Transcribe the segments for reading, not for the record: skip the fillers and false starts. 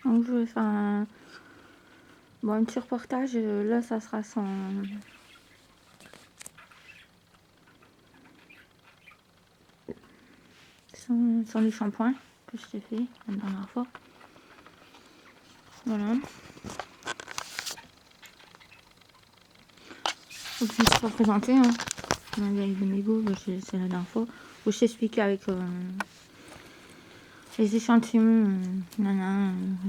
Donc je vais faire un petit reportage. Là, ça sera sans les shampoings que je t'ai fait la dernière fois. Voilà. Donc je ne me suis pas présentée. Hein. Avec de mégots, c'est la dernière fois. Où je t'expliquais avec les échantillons.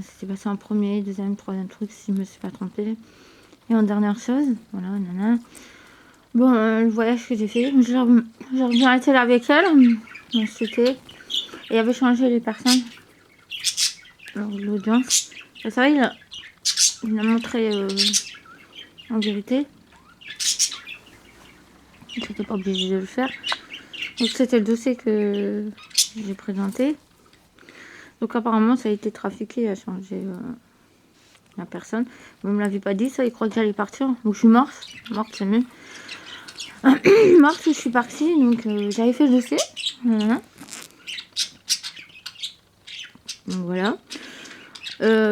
C'était passé en premier, deuxième, troisième truc, si je me suis pas trompée. Et en dernière chose, voilà, Bon, le voyage que j'ai fait, j'ai bien été là avec elle. Donc c'était. Et il avait changé les personnes. Alors, l'audience. Et ça, il a montré en vérité. J'étais pas obligée de le faire. Donc c'était le dossier que j'ai présenté. Donc apparemment ça a été trafiqué, a changé la personne. Vous me l'avez pas dit ça, il croit que j'allais partir. Donc je suis morte. Morte c'est mieux. Morte, je suis partie. Donc j'avais fait le dossier. Voilà. Donc voilà.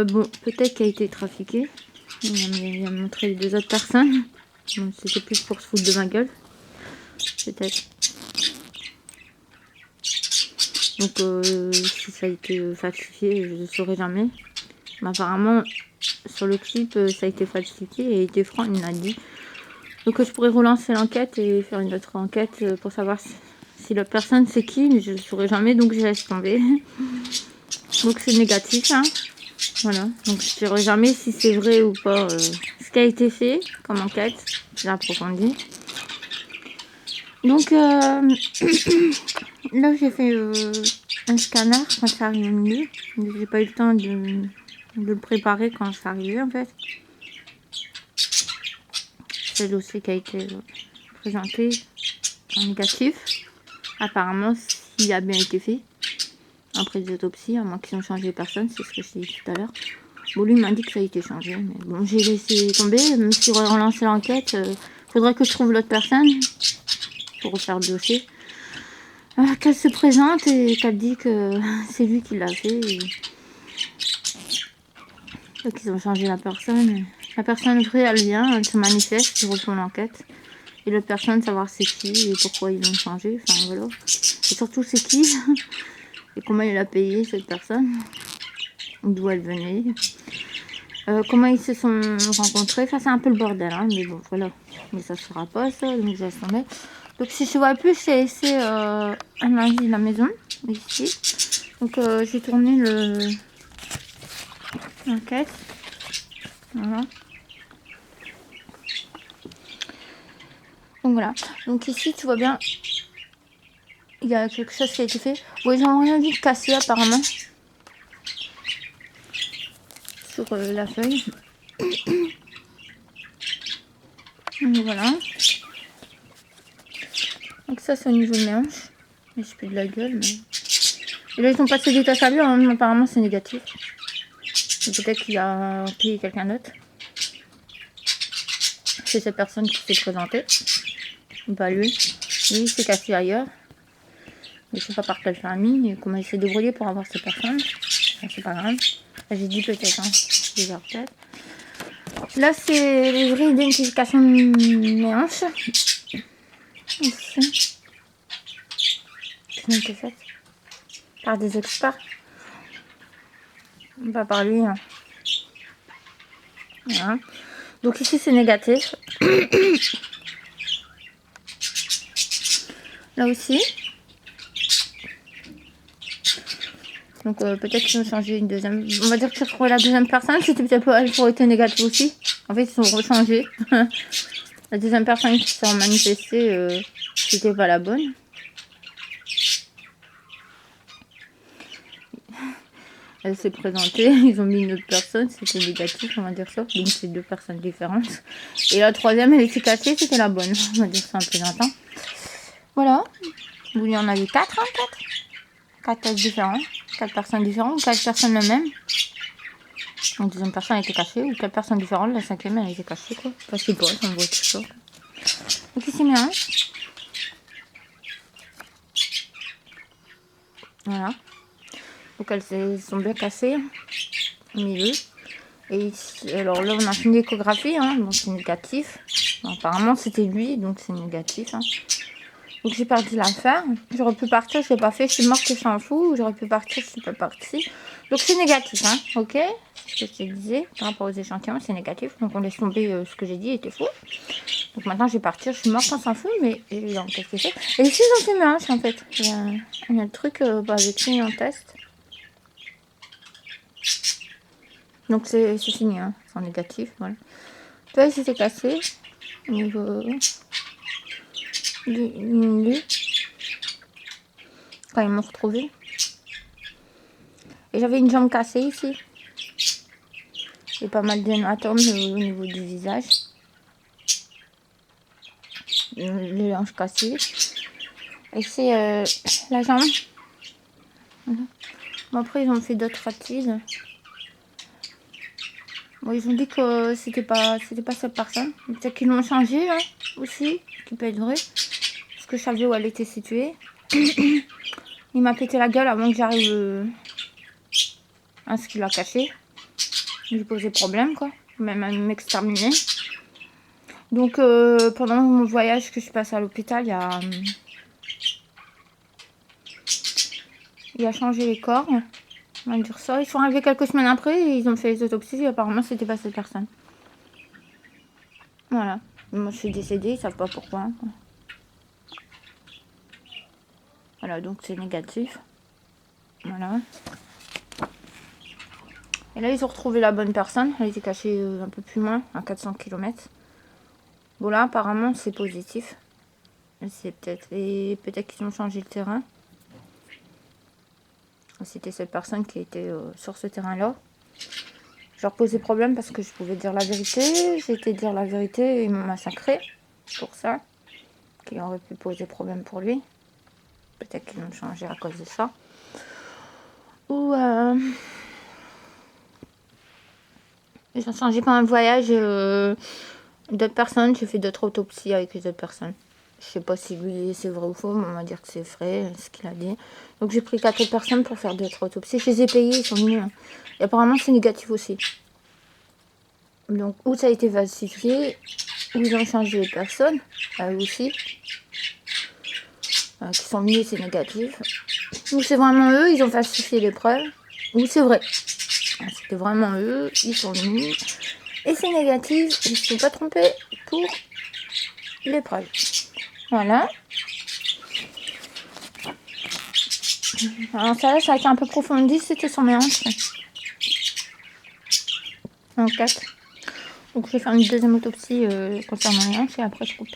Bon, peut-être qu'il a été trafiqué. Il a montré les deux autres personnes. Donc c'était plus pour se foutre de ma gueule. Peut-être. Donc si ça a été falsifié, je ne saurais jamais. Mais apparemment, sur le clip, ça a été falsifié et était franc, il m'a dit. Donc je pourrais relancer l'enquête et faire une autre enquête pour savoir si la personne c'est qui, mais je ne saurais jamais, donc je laisse tomber. Donc c'est négatif, hein. Voilà, donc je ne saurais jamais si c'est vrai ou pas ce qui a été fait comme enquête, j'ai approfondi. Donc là j'ai fait un scanner quand ça arrive mieux. J'ai pas eu le temps de le préparer quand ça arrivait en fait. C'est le dossier qui a été présenté en négatif. Apparemment, s'il a bien été fait. Après des autopsies, à moins qu'ils ont changé personne, c'est ce que je t'ai dit tout à l'heure. Bon, lui m'a dit que ça a été changé, mais bon, j'ai laissé tomber. Je me suis relancé l'enquête. Faudrait que je trouve l'autre personne pour refaire le dossier. Qu'elle se présente et qu'elle dit que c'est lui qui l'a fait. Donc ils ont changé la personne. La personne vraie, elle vient, elle se manifeste, je reprends l'enquête. Et l'autre personne, savoir c'est qui et pourquoi ils l'ont changé. Enfin voilà. Et surtout c'est qui et comment il a payé cette personne. D'où elle venait. Comment ils se sont rencontrés. Enfin c'est un peu le bordel, hein, mais bon voilà. Mais ça se fera pas ça, donc j'ai tombé. Donc si je vois plus, j'ai laissé un lundi de la maison, ici. Donc j'ai tourné l'enquête. Voilà. Donc voilà. Donc ici tu vois bien, il y a quelque chose qui a été fait. Oui, ils n'ont rien dit de cassé apparemment. Sur la feuille. Donc voilà. Donc ça c'est au niveau de mes hanches. Mais je plus de la gueule. Mais... Et là ils ont passé des taches à lui, hein, apparemment c'est négatif. Peut-être qu'il a payé quelqu'un d'autre. C'est cette personne qui s'est présentée. Pas lui. Lui il s'est cassé ailleurs. Je sais pas par quelle famille et comment il s'est débrouillé pour avoir cette personne. Enfin, c'est pas grave. Là, j'ai dit peut-être, hein. Déjà peut-être. Là c'est les vraies identifications de mes hanches. Ici. Qui ont été faites par des experts. Pas par lui. Hein. Voilà. Donc ici c'est négatif. Là aussi. Donc peut-être qu'ils ont changé une deuxième. On va dire que pour la deuxième personne, c'était peut-être pas elle pour été négative aussi. En fait, ils ont rechangé. La deuxième personne qui s'est manifestée, c'était pas la bonne. Elle s'est présentée, ils ont mis une autre personne, c'était négatif, on va dire ça. Donc c'est deux personnes différentes. Et la troisième, elle était cassée, c'était la bonne. On va dire ça un peu longtemps. Voilà. Vous, il y en avait quatre, hein, quatre. Quatre tests différents. Quatre personnes différentes, ou quatre personnes les mêmes. Donc deuxième personne était cachée, ou quatre personnes différentes, la cinquième elle était cachée quoi. Enfin, je sais pas, on voit tout ça. Donc ici mes hanches. Voilà. Donc elles sont bien cassées. au milieu. Et ici, alors là, on a fait une échographie, hein, donc c'est négatif. Bon, apparemment, c'était lui, donc c'est négatif. Hein. Donc j'ai parti la faire. J'aurais pu partir, je l'ai pas fait. Je suis morte, je s'en fous. J'aurais pu partir, je suis pas partie. Donc c'est négatif, hein, ok. C'est ce que je te disais par rapport aux échantillons, c'est négatif. Donc on laisse tomber ce que j'ai dit, était faux. Donc maintenant je vais partir, je suis morte, on s'en fout, mais qu'est-ce que c'est. Et ici j'en fais un en fait. Il y a le truc avec qui on teste. Donc c'est fini, hein. C'est en négatif, voilà. Toi, il s'était cassé au niveau du quand ils m'ont retrouvé. Et j'avais une jambe cassée ici. Et pas mal d'hématomes au niveau du visage. Les hanches cassées. Et c'est la jambe. Bon, après, ils ont fait d'autres ratides. Bon, ils ont dit que c'était pas cette personne. Peut-être qu'ils l'ont changé hein, aussi, qui peut être vrai. Parce que je savais où elle était située. Il m'a pété la gueule avant que j'arrive à ce qu'il a caché. Il lui posait problème, quoi. Même à m'exterminer. Donc, pendant mon voyage que je passe à l'hôpital, il a changé les corps. On va dire ça. Ils sont arrivés quelques semaines après et ils ont fait les autopsies. Et apparemment, c'était pas cette personne. Voilà. Moi, je suis décédée, ils savent pas pourquoi. Voilà, donc c'est négatif. Voilà. Et là, ils ont retrouvé la bonne personne. Elle était cachée un peu plus loin, à 400 km. Bon, là, apparemment, c'est positif. C'est peut-être qu'ils ont changé le terrain. C'était cette personne qui était sur ce terrain-là. Je leur posais problème parce que je pouvais dire la vérité. J'ai été dire la vérité et ils m'ont massacré pour ça. Qui aurait pu poser problème pour lui. Peut-être qu'ils ont changé à cause de ça. Ou ils ont changé pendant le voyage d'autres personnes. J'ai fait d'autres autopsies avec les autres personnes. Je sais pas si lui c'est vrai ou faux, mais on va dire que c'est vrai, ce qu'il a dit. Donc j'ai pris 4 autres personnes pour faire d'autres autopsies. Je les ai payés, ils sont venus. Hein. Et apparemment c'est négatif aussi. Donc où ça a été falsifié, où ils ont changé les personnes, aussi. Qui sont venus, c'est négatif. Ou c'est vraiment eux, ils ont falsifié les preuves. Ou c'est vrai. C'était vraiment eux, ils sont venus. Et c'est négatif, ils ne se sont pas trompés pour les preuves. Voilà. Alors ça a été un peu approfondi, c'était sur mes hanches. En 4. Donc je vais faire une deuxième autopsie concernant les hanches et après je coupe.